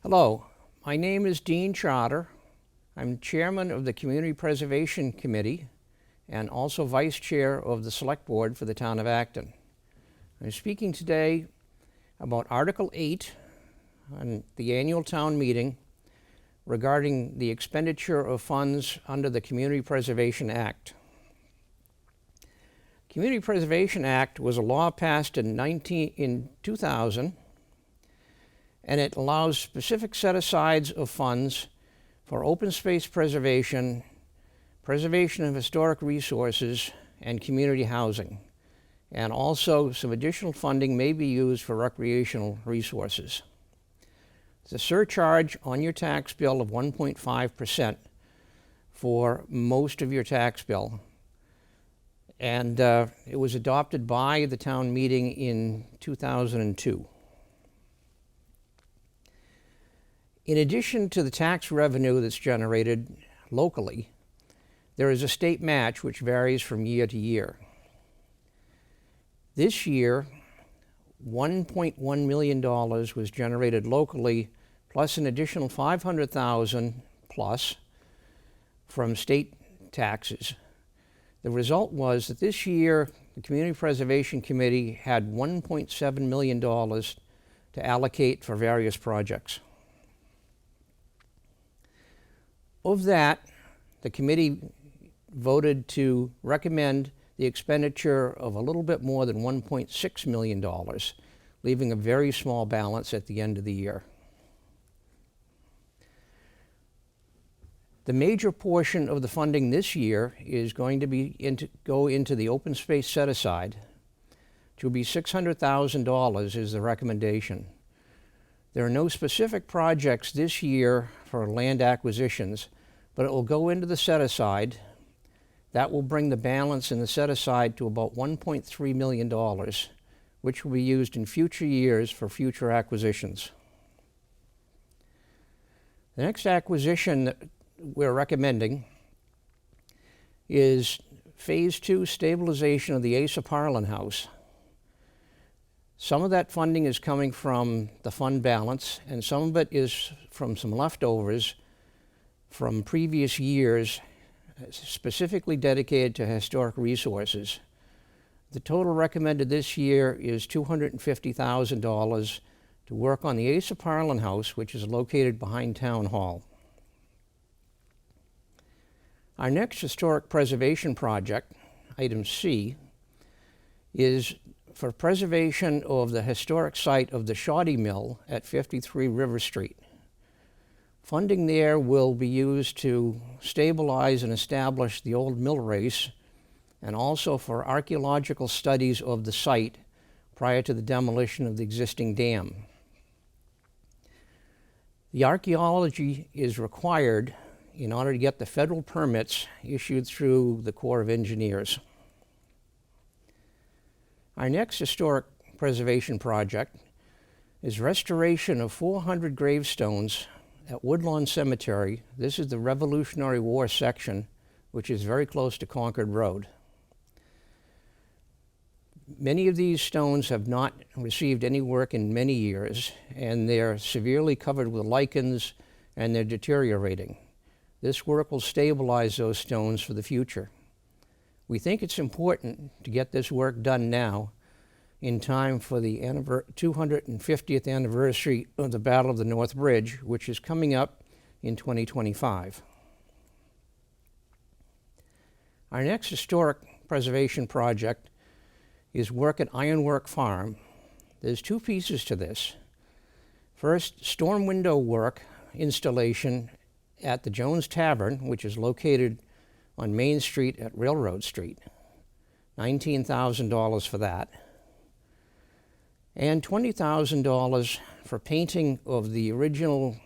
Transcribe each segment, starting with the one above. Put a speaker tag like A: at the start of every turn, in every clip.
A: Hello, my name is Dean Charter. I'm chairman of the Community Preservation Committee and also vice chair of the Select Board for the town of Acton. I'm speaking today about Article 8 on the annual town meeting regarding the expenditure of funds under the Community Preservation Act. Community Preservation Act was a law passed in 2000, and it allows specific set-asides of funds for open space preservation, preservation of historic resources, and community housing. And also some additional funding may be used for recreational resources. There's a surcharge on your tax bill of 1.5% for most of your tax bill. And it was adopted by the town meeting in 2002. In addition to the tax revenue that's generated locally, there is a state match which varies from year to year. This year, $1.1 million was generated locally, plus an additional $500,000 plus from state taxes. The result was that this year, the Community Preservation Committee had $1.7 million to allocate for various projects. Of that, the committee voted to recommend the expenditure of a little bit more than $1.6 million, leaving a very small balance at the end of the year. The major portion of the funding this year is going to go into the open space set-aside, which will be $600,000 is the recommendation. There are no specific projects this year for land acquisitions, but it will go into the set-aside. That will bring the balance in the set-aside to about $1.3 million, which will be used in future years for future acquisitions. The next acquisition that we're recommending is Phase 2 stabilization of the Asa Parlin House. Some of that funding is coming from the fund balance, and some of it is from some leftovers from previous years, specifically dedicated to historic resources. The total recommended this year is $250,000 to work on the Asa Parlin House, which is located behind Town Hall. Our next historic preservation project, item C, is for preservation of the historic site of the Shoddy Mill at 53 River Street. Funding there will be used to stabilize and establish the old mill race, and also for archaeological studies of the site prior to the demolition of the existing dam. The archaeology is required in order to get the federal permits issued through the Corps of Engineers. Our next historic preservation project is restoration of 400 gravestones at Woodlawn Cemetery. This is the Revolutionary War section, which is very close to Concord Road. Many of these stones have not received any work in many years, and they're severely covered with lichens, and they're deteriorating. This work will stabilize those stones for the future. We think it's important to get this work done now in time for the 250th anniversary of the Battle of the North Bridge, which is coming up in 2025. Our next historic preservation project is work at Ironwork Farm. There's two pieces to this. First, storm window work installation at the Jones Tavern, which is located on Main Street at Railroad Street. $19,000 for that. And $20,000 for painting of the original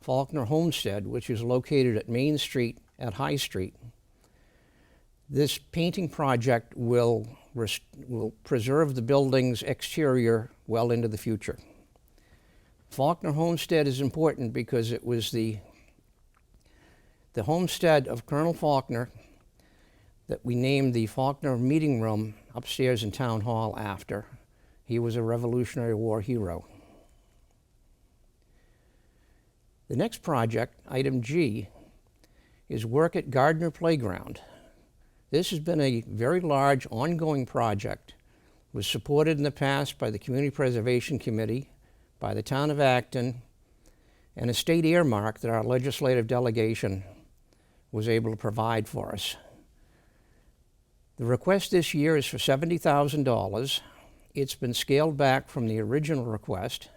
A: Faulkner homestead, which is located at Main Street at High Street. This painting project will preserve the building's exterior well into the future. Faulkner homestead is important because it was the homestead of Colonel Faulkner that we named the Faulkner Meeting Room upstairs in Town Hall after. He was a Revolutionary War hero. The next project, item G, is work at Gardner Playground. This has been a very large, ongoing project. It was supported in the past by the Community Preservation Committee, by the town of Acton, and a state earmark that our legislative delegation was able to provide for us. The request this year is for $70,000. It's been scaled back from the original request,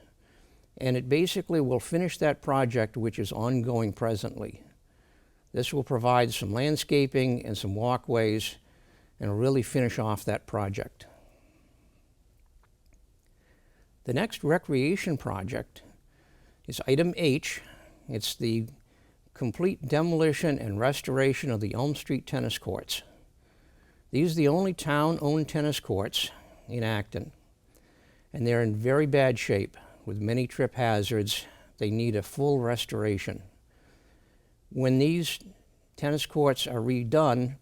A: and it basically will finish that project, which is ongoing presently. This will provide some landscaping and some walkways and really finish off that project. The next recreation project is item H. It's the complete demolition and restoration of the Elm Street tennis courts. These are the only town-owned tennis courts in Acton, and they're in very bad shape with many trip hazards. They need a full restoration. When these tennis courts are redone,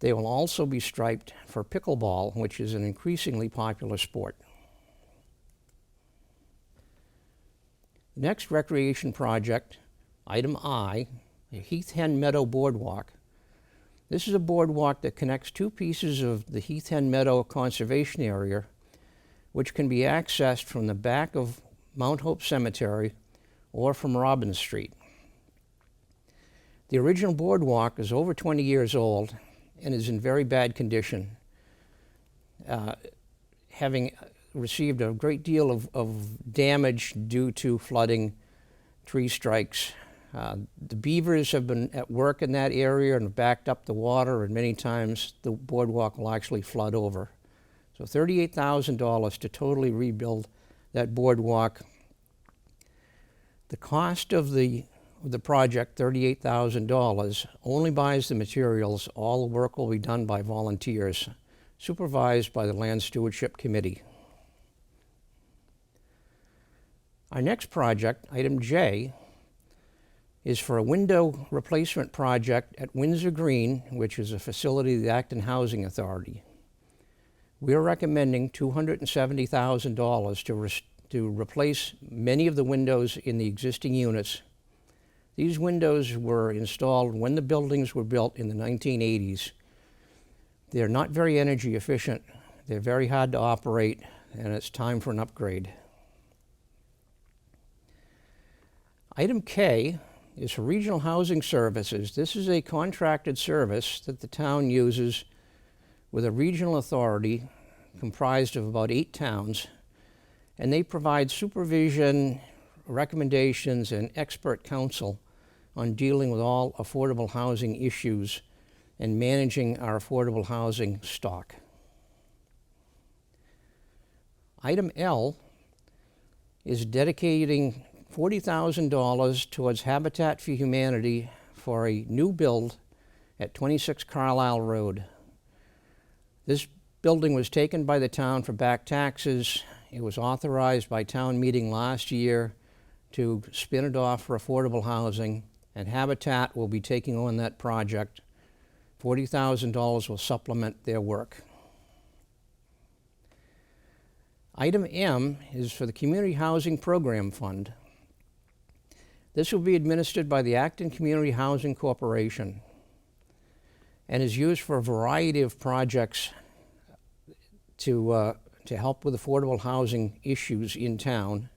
A: they will also be striped for pickleball, which is an increasingly popular sport. The next recreation project, item I, the Heath Meadow Boardwalk. This is a boardwalk that connects two pieces of the Heath Meadow Conservation Area, which can be accessed from the back of Mount Hope Cemetery or from Robbins Street. The original boardwalk is over 20 years old and is in very bad condition, having received a great deal of damage due to flooding, tree strikes. The beavers have been at work in that area and backed up the water, and many times the boardwalk will actually flood over. So $38,000 to totally rebuild that boardwalk. The cost of the project, $38,000, only buys the materials. All the work will be done by volunteers, supervised by the Land Stewardship Committee. Our next project, item J, is for a window replacement project at Windsor Green, which is a facility of the Acton Housing Authority. We are recommending $270,000 to replace many of the windows in the existing units. These windows were installed when the buildings were built in the 1980s. They're not very energy efficient. They're very hard to operate, and it's time for an upgrade. Item K is for regional housing services. This is a contracted service that the town uses with a regional authority comprised of about 8 towns, and they provide supervision, recommendations, and expert counsel on dealing with all affordable housing issues and managing our affordable housing stock. Item L is dedicating $40,000 towards Habitat for Humanity for a new build at 26 Carlisle Road. This building was taken by the town for back taxes. It was authorized by town meeting last year to spin it off for affordable housing, and Habitat will be taking on that project. $40,000 will supplement their work. Item M is for the Community Housing Program Fund. This will be administered by the Acton Community Housing Corporation and is used for a variety of projects to help with affordable housing issues in town.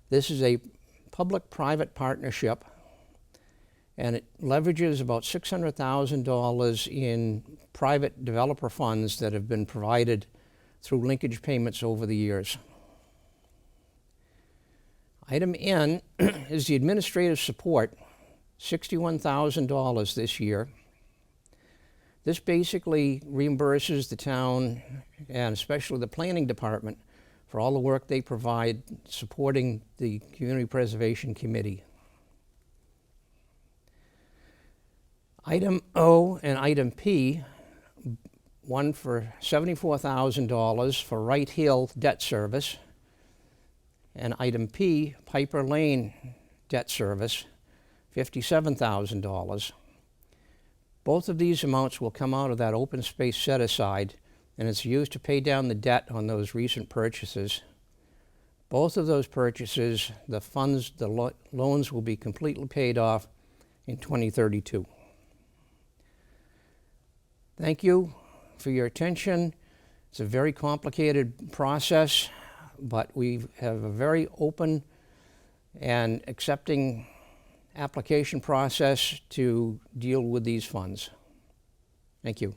A: This is a public-private partnership, and it leverages about $600,000 in private developer funds that have been provided through linkage payments over the years. Item N is the administrative support, $61,000 this year. This basically reimburses the town, and especially the planning department, for all the work they provide supporting the Community Preservation Committee. Item O and item P, one for $74,000 for Wright Hill debt service, and item P, Piper Lane debt service, $57,000. Both of these amounts will come out of that open space set aside, and it's used to pay down the debt on those recent purchases. Both of those purchases, the funds, the loans will be completely paid off in 2032. Thank you for your attention. It's a very complicated process, but we have a very open and accepting application process to deal with these funds. Thank you.